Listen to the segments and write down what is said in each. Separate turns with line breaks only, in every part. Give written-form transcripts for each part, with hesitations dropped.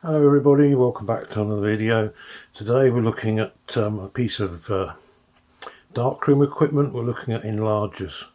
Hello everybody, welcome back to another video. Today we're looking at a piece of darkroom equipment. We're looking at enlargers.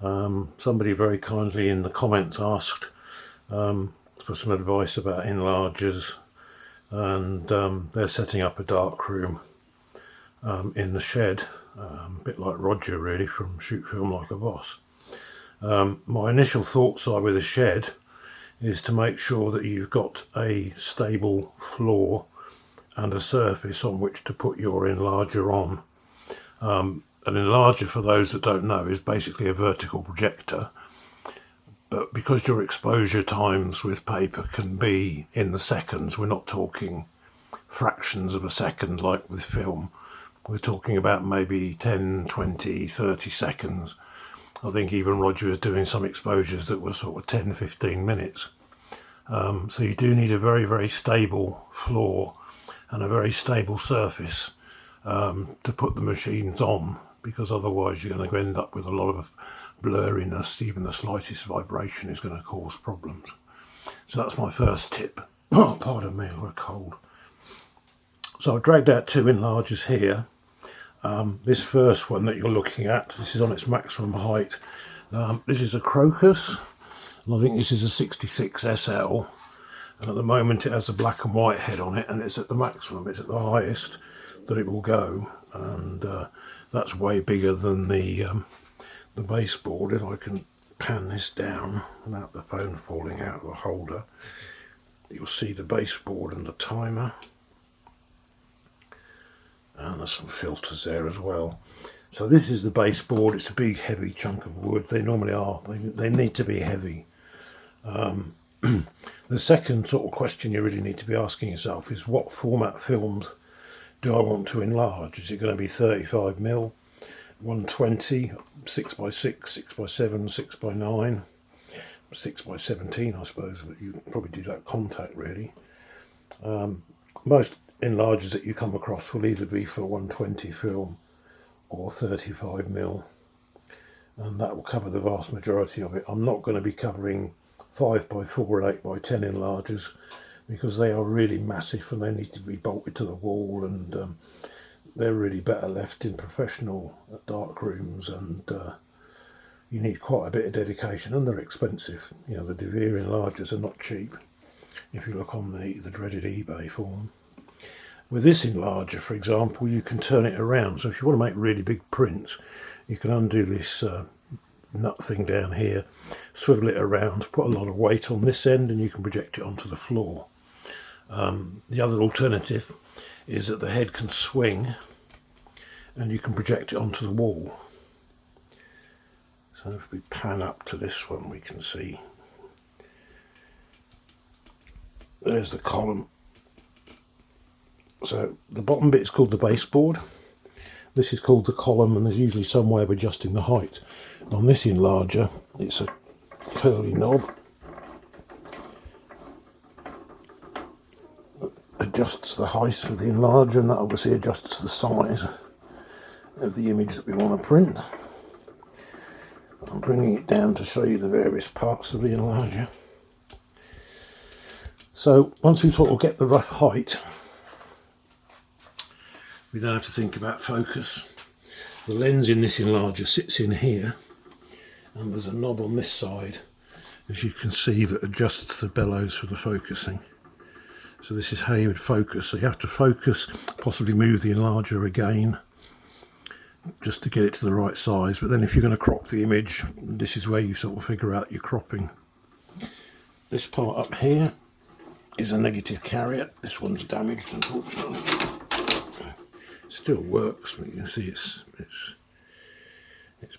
Somebody very kindly in the comments asked for some advice about enlargers, and they're setting up a darkroom in the shed, a bit like Roger really from Shoot Film Like a Boss. My initial thoughts are with a shed is to make sure that you've got a stable floor and a surface on which to put your enlarger on. An enlarger, for those that don't know, is basically a vertical projector, but because your exposure times with paper can be in the seconds, we're not talking fractions of a second like with film. We're talking about maybe 10, 20, 30 seconds. I think even Roger was doing some exposures that were sort of 10, 15 minutes. So you do need a very, very stable floor and a very stable surface to put the machines on, because otherwise you're going to end up with a lot of blurriness. Even the slightest vibration is going to cause problems. So that's my first tip. Oh, pardon me, I've got a cold. So I've dragged out two enlargers here. This first one that you're looking at, this is on its maximum height. This is a Krokus, and I think this is a 66 SL. And at the moment it has a black and white head on it, and it's at the maximum, it's at the highest that it will go. And that's way bigger than the baseboard. If I can pan this down without the phone falling out of the holder, you'll see the baseboard and the timer. And there's some filters there as well. So this is the baseboard. It's a big heavy chunk of wood. They normally are. They need to be heavy. The second sort of question you really need to be asking yourself is, what format films do I want to enlarge? Is it going to be 35mm, 120, 6x6, 6x7, 6x9, 6x17 I suppose, but you probably do that contact really. Most enlargers that you come across will either be for 120 film or 35mm, and that will cover the vast majority of it. I'm not going to be covering 5x4 and 8x10 enlargers because they are really massive and they need to be bolted to the wall, and they're really better left in professional dark rooms, and you need quite a bit of dedication, and they're expensive. You know, the De Beer enlargers are not cheap if you look on the dreaded eBay for them. With this enlarger, for example, you can turn it around. So if you want to make really big prints, you can undo this nut thing down here, swivel it around, put a lot of weight on this end, and you can project it onto the floor. The other alternative is that the head can swing and you can project it onto the wall. So if we pan up to this one, we can see there's the column. So the bottom bit is called the baseboard. This is called the column, and there's usually some way of adjusting the height. On this enlarger, it's a curly knob that adjusts the height of the enlarger, and that obviously adjusts the size of the image that we want to print. I'm bringing it down to show you the various parts of the enlarger. So once we sort of get the rough height, we don't have to think about focus. The lens in this enlarger sits in here, and there's a knob on this side, as you can see, that adjusts the bellows for the focusing. So this is how you would focus. So you have to focus, possibly move the enlarger again, just to get it to the right size. But then if you're going to crop the image, this is where you sort of figure out your cropping. This part up here is a negative carrier. This one's damaged, unfortunately. Still works, but you can see it's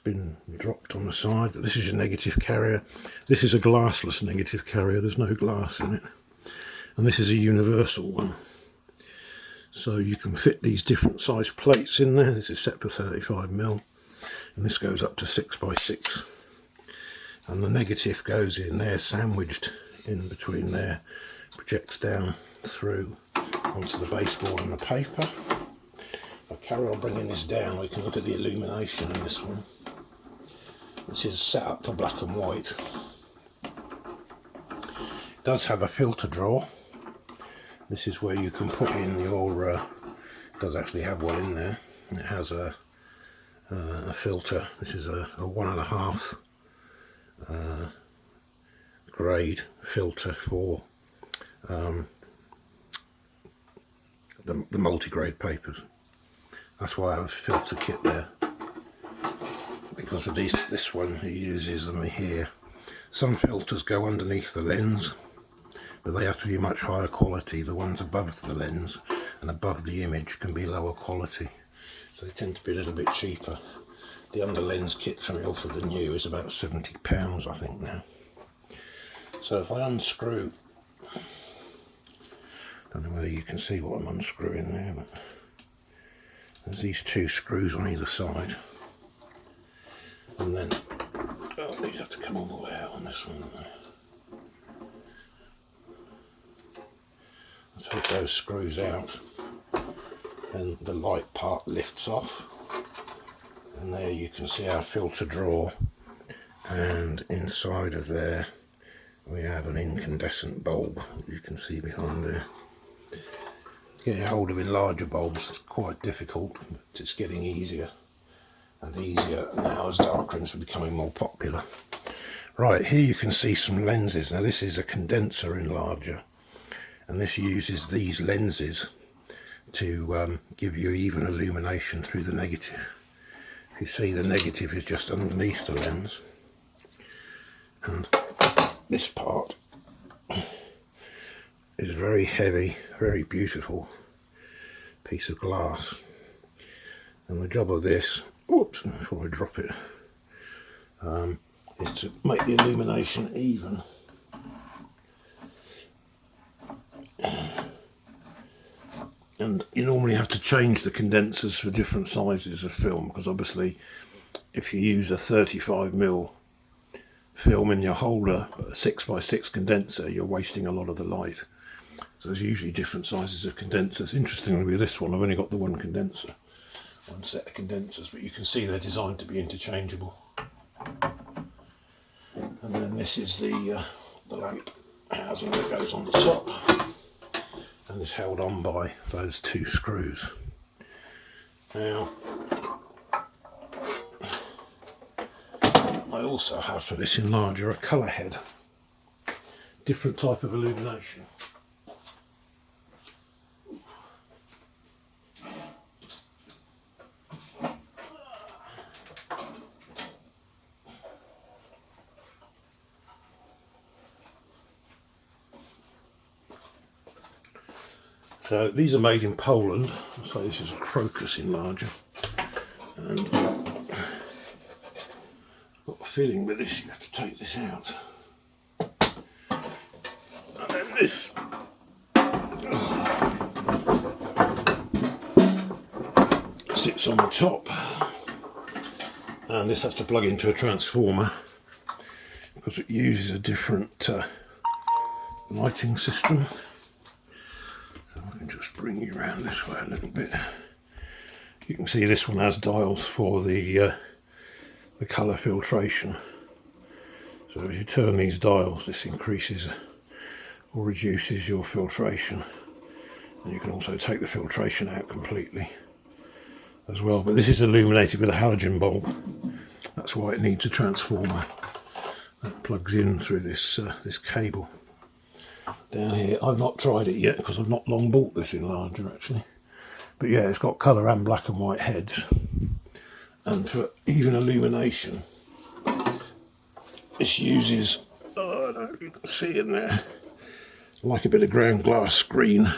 been dropped on the side. But this is a negative carrier. This is a glassless negative carrier. There's no glass in it, and this is a universal one. So you can fit these different size plates in there. This is set for 35mm, and this goes up to 6x6. And the negative goes in there, sandwiched in between there, projects down through onto the baseboard and the paper. If I carry on bringing this down, we can look at the illumination in this one. This is set up for black and white. It does have a filter drawer, This is where you can put in your, it does actually have one in there. It has a filter. This is a 1.5 grade filter for the multi-grade papers. That's why I have a filter kit there, because with this one he uses them here. Some filters go underneath the lens, but they have to be much higher quality. The ones above the lens and above the image can be lower quality, so they tend to be a little bit cheaper. The under lens kit from Ilford the new is about £70 I think now. So if I unscrew, I don't know whether you can see what I'm unscrewing there, but there's these two screws on either side, and then these have to come all the way out on this one, don't they? I take those screws out and the light part lifts off, and there you can see our filter drawer, and inside of there we have an incandescent bulb you can see behind there. Getting hold of enlarger bulbs is quite difficult, but it's getting easier and easier now as darkrooms are becoming more popular. Right, here you can see some lenses. Now this is a condenser enlarger, and this uses these lenses to give you even illumination through the negative. You see the negative is just underneath the lens, and this part is very heavy, very beautiful piece of glass, and the job of this, whoops, before I drop it, is to make the illumination even. And you normally have to change the condensers for different sizes of film, because obviously if you use a 35mm film in your holder, but a 6x6 condenser, you're wasting a lot of the light. So there's usually different sizes of condensers. Interestingly, with this one I've only got the one condenser, one set of condensers, but you can see they're designed to be interchangeable. And then this is the lamp housing that goes on the top, and is held on by those two screws. Now, I also have for this enlarger a colour head, different type of illumination. So these are made in Poland, so this is a Krokus enlarger, and I've got a feeling with this you have to take this out, and then this sits on the top, and this has to plug into a transformer because it uses a different lighting system. I can just bring you around this way a little bit. You can see this one has dials for the colour filtration. So as you turn these dials, this increases or reduces your filtration. And you can also take the filtration out completely as well. But this is illuminated with a halogen bulb. That's why it needs a transformer that plugs in through this cable. Down here, I've not tried it yet because I've not long bought this enlarger actually, but yeah, it's got colour and black and white heads, and for even illumination this uses, I don't know if you can see in there, like a bit of ground glass screen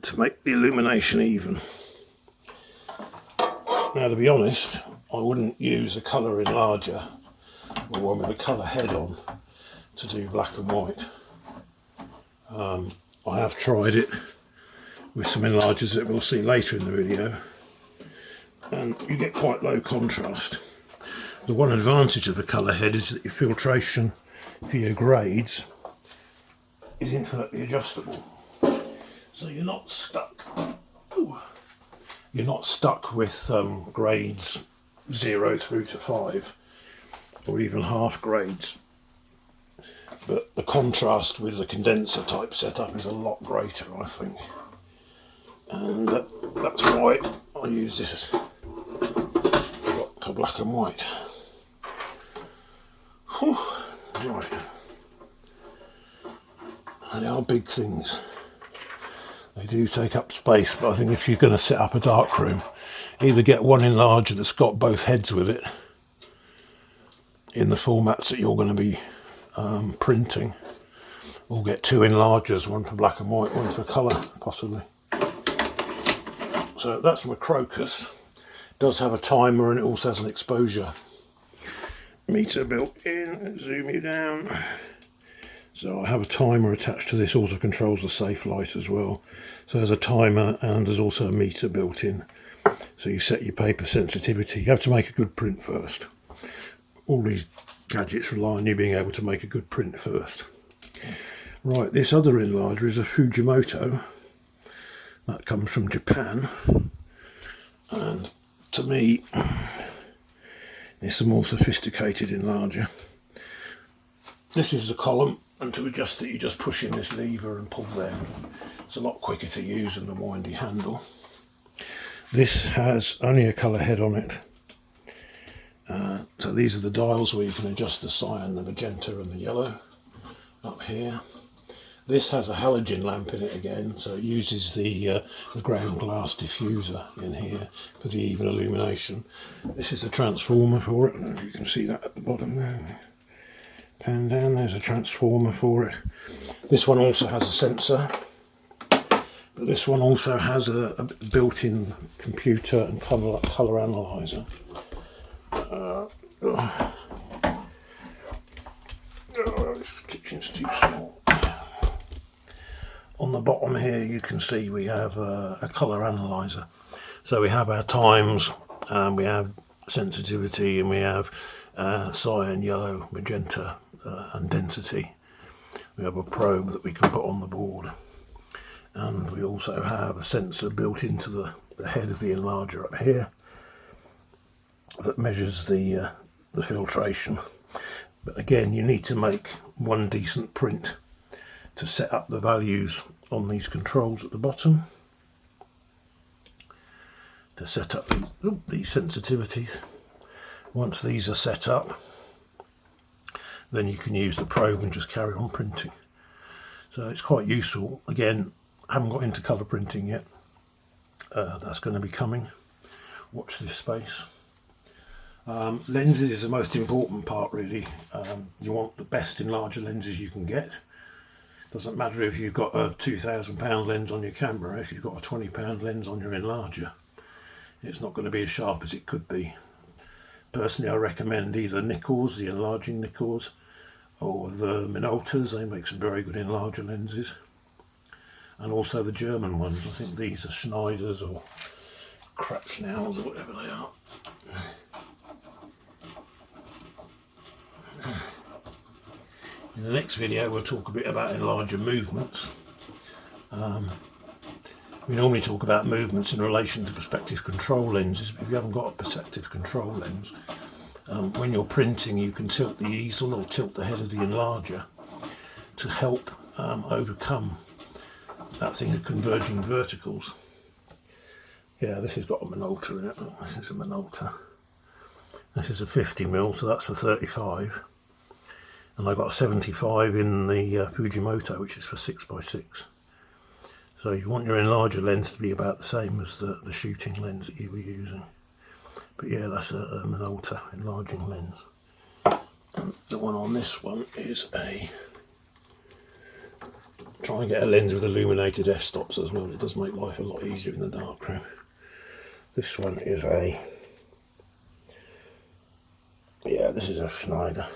to make the illumination even. Now to be honest, I wouldn't use a colour enlarger or one with a colour head on to do black and white. I have tried it with some enlargers that we'll see later in the video, and you get quite low contrast. The one advantage of the colour head is that your filtration for your grades is infinitely adjustable, so you're not stuck. You're not stuck with grades 0 through to 5, or even half grades. but the contrast with the condenser type setup is a lot greater, I think, and that's why I use this for black and white. Whew. Right, they are big things. They do take up space, but I think if you're going to set up a darkroom, either get one enlarger that's got both heads with it in the formats that you're going to be printing, or get two enlargers, one for black and white, one for colour, possibly. So that's my Krokus. It does have a timer, and it also has an exposure meter built in. Zoom you down. So I have a timer attached to this, also controls the safe light as well. So there's a timer and there's also a meter built in. So you set your paper sensitivity. You have to make a good print first. All these gadgets rely on you being able to make a good print first. Right, this other enlarger is a Fujimoto. That comes from Japan. And to me, it's a more sophisticated enlarger. This is the column, and to adjust it you just push in this lever and pull there. It's a lot quicker to use than the windy handle. This has only a colour head on it. So these are the dials where you can adjust the cyan, the magenta and the yellow up here. This has a halogen lamp in it again, so it uses the ground glass diffuser in here for the even illumination. This is a transformer for it, and you can see that at the bottom there. Pan down, there's a transformer for it. This one also has a sensor, but this one also has a built-in computer and colour analyser. This kitchen's too small. On the bottom here you can see we have a colour analyser. So we have our times, we have sensitivity, and we have cyan, yellow, magenta and density. We have a probe that we can put on the board, and we also have a sensor built into the head of the enlarger up here that measures the filtration. But again, you need to make one decent print to set up the values on these controls at the bottom, to set up these sensitivities. Once these are set up, then you can use the probe and just carry on printing. So it's quite useful. Again, I haven't got into colour printing yet. That's going to be coming. Watch this space. Lenses is the most important part, really. You want the best enlarger lenses you can get. Doesn't matter if you've got a £2,000 lens on your camera. If you've got a £20 lens on your enlarger, it's not going to be as sharp as it could be. Personally, I recommend either Nikkors, the enlarging Nikkors, or the Minoltas. They make some very good enlarger lenses, and also the German ones. I think these are Schneiders or Kratschnaus or whatever they are. In the next video we'll talk a bit about enlarger movements. We normally talk about movements in relation to perspective control lenses, but if you haven't got a perceptive control lens, when you're printing you can tilt the easel or tilt the head of the enlarger to help overcome that thing of converging verticals. Yeah, this has got a Minolta in it. This is a Minolta. This is a 50mm, so that's for 35. And I've got a 75 in the Fujimoto, which is for 6x6. So you want your enlarger lens to be about the same as the shooting lens that you were using. But yeah, that's a Minolta enlarging lens. And the one on this one is try and get a lens with illuminated f-stops as well. It does make life a lot easier in the darkroom. This one is this is a Schneider.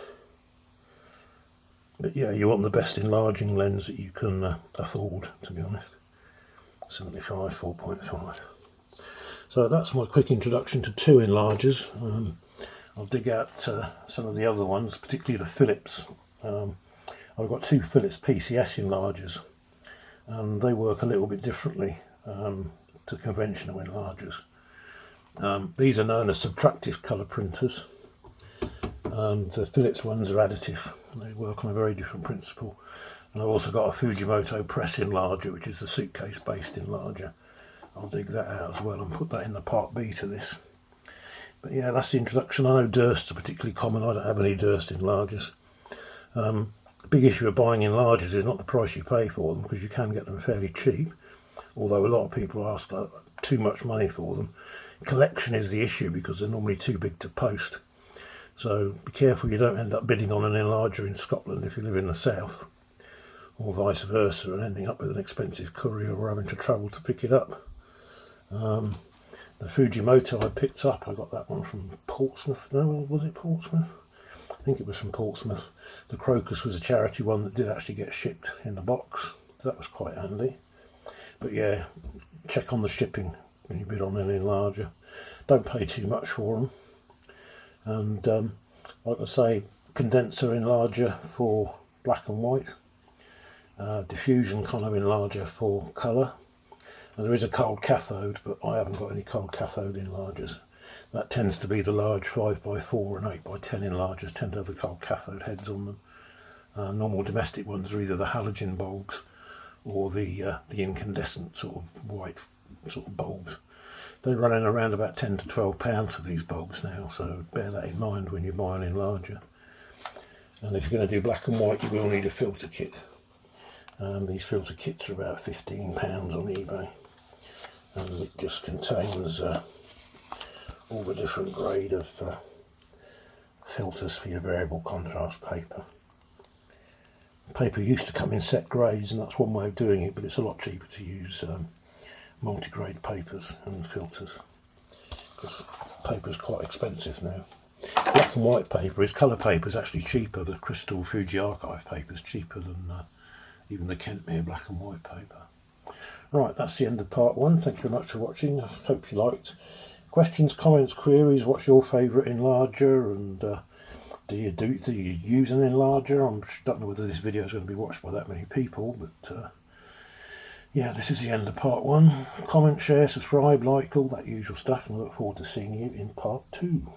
But yeah, you want the best enlarging lens that you can afford, to be honest. 75 4.5. So that's my quick introduction to two enlargers. I'll dig out some of the other ones, particularly the Philips. I've got two Philips PCS enlargers, and they work a little bit differently to conventional enlargers. These are known as subtractive colour printers. The Philips ones are additive. They work on a very different principle. And I've also got a Fujimoto press enlarger, which is the suitcase based enlarger. I'll dig that out as well and put that in the part B to this. But yeah, that's the introduction. I know Dursts are particularly common. I don't have any Durst enlargers. The big issue of buying enlargers is not the price you pay for them, because you can get them fairly cheap, although a lot of people ask too much money for them. Collection is the issue, because they're normally too big to post. So be careful you don't end up bidding on an enlarger in Scotland if you live in the south, or vice versa, and ending up with an expensive courier or having to travel to pick it up. The Fujimoto I picked up, I got that one from Portsmouth. No, was it Portsmouth? I think it was from Portsmouth. The Krokus was a charity one that did actually get shipped in the box, so that was quite handy. But yeah, check on the shipping when you bid on an enlarger. Don't pay too much for them. And like I say, Condenser Enlarger for black and white, diffusion kind of enlarger for colour. And there is a cold cathode, but I haven't got any cold cathode enlargers. That tends to be the large 5x4 and 8x10 enlargers tend to have the cold cathode heads on them. Normal domestic ones are either the halogen bulbs or the incandescent sort of white sort of bulbs. They're running around about £10 to £12 for these bulbs now, so bear that in mind when you buy an enlarger. And if you're going to do black and white, you will need a filter kit. These filter kits are about £15 on eBay, and it just contains all the different grade of filters for your variable contrast paper. Paper used to come in set grades, and that's one way of doing it, but it's a lot cheaper to use multi-grade papers and filters, because paper's quite expensive now. Black and white paper colour paper is actually cheaper. The Crystal Fuji Archive paper is cheaper than even the Kentmere black and white paper. Right, that's the end of part one. Thank you very much for watching. I hope you liked. Questions, comments, queries, what's your favourite enlarger, and do you use an enlarger? I don't know whether this video is going to be watched by that many people, but yeah, this is the end of part one. Comment, share, subscribe, like, all that usual stuff, and I look forward to seeing you in part two.